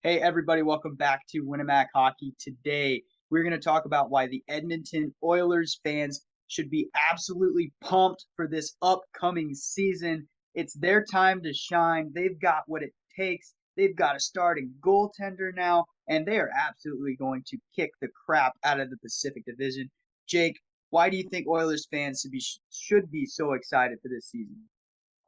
Hey, everybody, welcome back to Winamac Hockey. Today, we're going to talk about why the Edmonton Oilers fans should be absolutely pumped for this upcoming season. It's their time to shine. They've got what it takes. They've got a starting goaltender now, and they are absolutely going to kick the crap out of the Pacific Division. Jake, why do you think Oilers fans should be so excited for this season?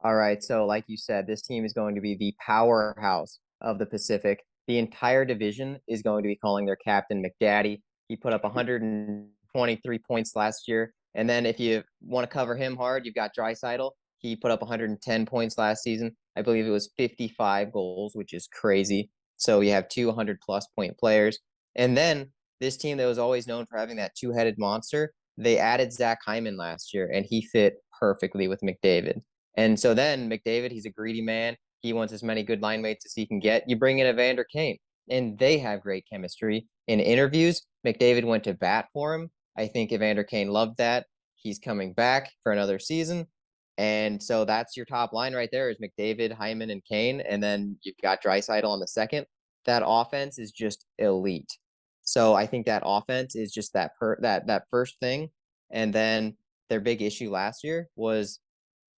All right, so like you said, this team is going to be the powerhouse of the Pacific. The entire division is going to be calling their captain McDaddy. He put up 123 points last year. And then if you want to cover him hard, you've got Draisaitl. He put up 110 points last season. I believe it was 55 goals, which is crazy. So you have 200-plus point players. And then this team that was always known for having that two-headed monster, they added Zach Hyman last year, and he fit perfectly with McDavid. And so then McDavid, he's a greedy man. He wants as many good line mates as he can get. You bring in Evander Kane, and they have great chemistry. In interviews, McDavid went to bat for him. I think Evander Kane loved that. He's coming back for another season. And so that's your top line right there is McDavid, Hyman, and Kane. And then you've got Draisaitl on the second. That offense is just elite. So I think that offense is just that first thing. And then their big issue last year was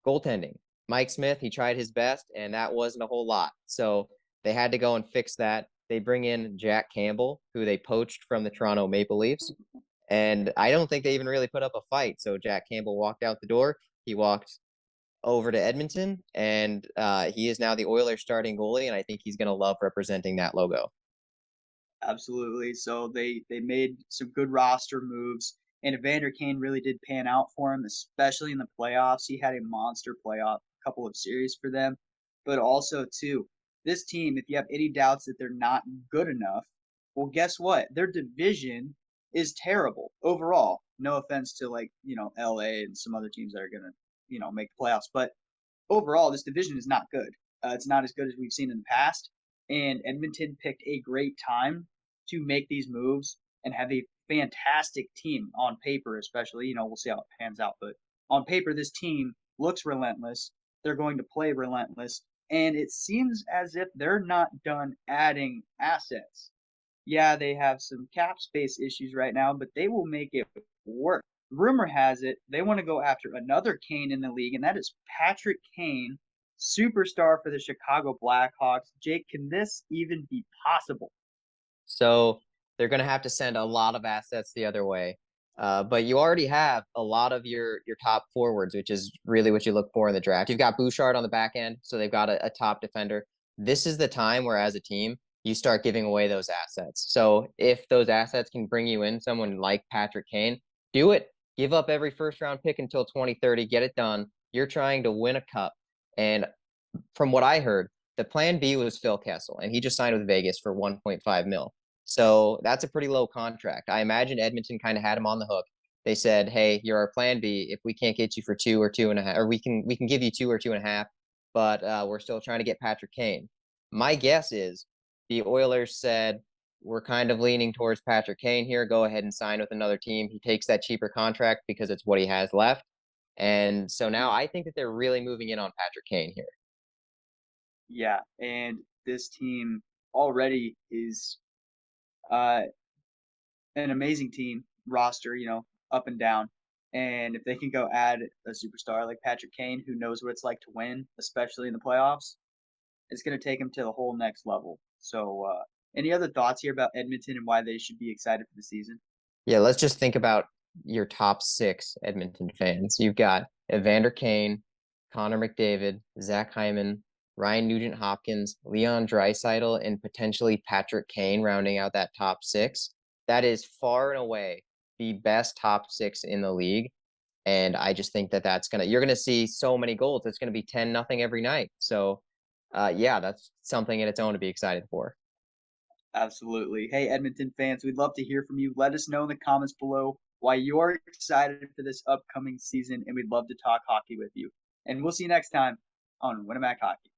goaltending. Mike Smith, he tried his best, and that wasn't a whole lot. So they had to go and fix that. They bring in Jack Campbell, who they poached from the Toronto Maple Leafs. And I don't think they even really put up a fight. So Jack Campbell walked out the door. He walked over to Edmonton, and he is now the Oilers starting goalie, and I think he's going to love representing that logo. Absolutely. So they made some good roster moves, and Evander Kane really did pan out for him, especially in the playoffs. He had a monster playoff couple of series for them, but also too, this team, if you have any doubts that they're not good enough, well, guess what? Their division is terrible overall. No offense to LA and some other teams that are gonna make the playoffs, but overall, this division is not good. It's not as good as we've seen in the past. And Edmonton picked a great time to make these moves and have a fantastic team on paper, especially. We'll see how it pans out. But on paper, this team looks relentless. They're going to play relentless. And it seems as if they're not done adding assets. Yeah, they have some cap space issues right now, but they will make it work. Rumor has it they want to go after another Kane in the league, and that is Patrick Kane, superstar for the Chicago Blackhawks. Jake, can this even be possible? So they're going to have to send a lot of assets the other way. But you already have a lot of your top forwards, which is really what you look for in the draft. You've got Bouchard on the back end, so they've got a top defender. This is the time where, as a team, you start giving away those assets. So if those assets can bring you in someone like Patrick Kane, do it. Give up every first round pick until 2030. Get it done. You're trying to win a cup. And from what I heard, the plan B was Phil Kessel, and he just signed with Vegas for 1.5 mil. So that's a pretty low contract. I imagine Edmonton kind of had him on the hook. They said, "Hey, you're our plan B. If we can't get you for two or two and a half, or we can give you two or two and a half, but we're still trying to get Patrick Kane." My guess is the Oilers said, "We're kind of leaning towards Patrick Kane here. Go ahead and sign with another team." He takes that cheaper contract because it's what he has left. And so now I think that they're really moving in on Patrick Kane here. Yeah, and this team already is uh, an amazing team roster, up and down. And if they can go add a superstar like Patrick Kane, who knows what it's like to win, especially in the playoffs, it's going to take them to the whole next level. So, any other thoughts here about Edmonton and why they should be excited for the season? Yeah, let's just think about your top six Edmonton fans. You've got Evander Kane, Connor McDavid, Zach Hyman, Ryan Nugent Hopkins, Leon Draisaitl, and potentially Patrick Kane rounding out that top six. That is far and away the best top six in the league. And I just think that you're gonna see so many goals. It's gonna be 10-0 every night. So, yeah, that's something in its own to be excited for. Absolutely. Hey, Edmonton fans, we'd love to hear from you. Let us know in the comments below why you're excited for this upcoming season, and we'd love to talk hockey with you. And we'll see you next time on Winamac Hockey.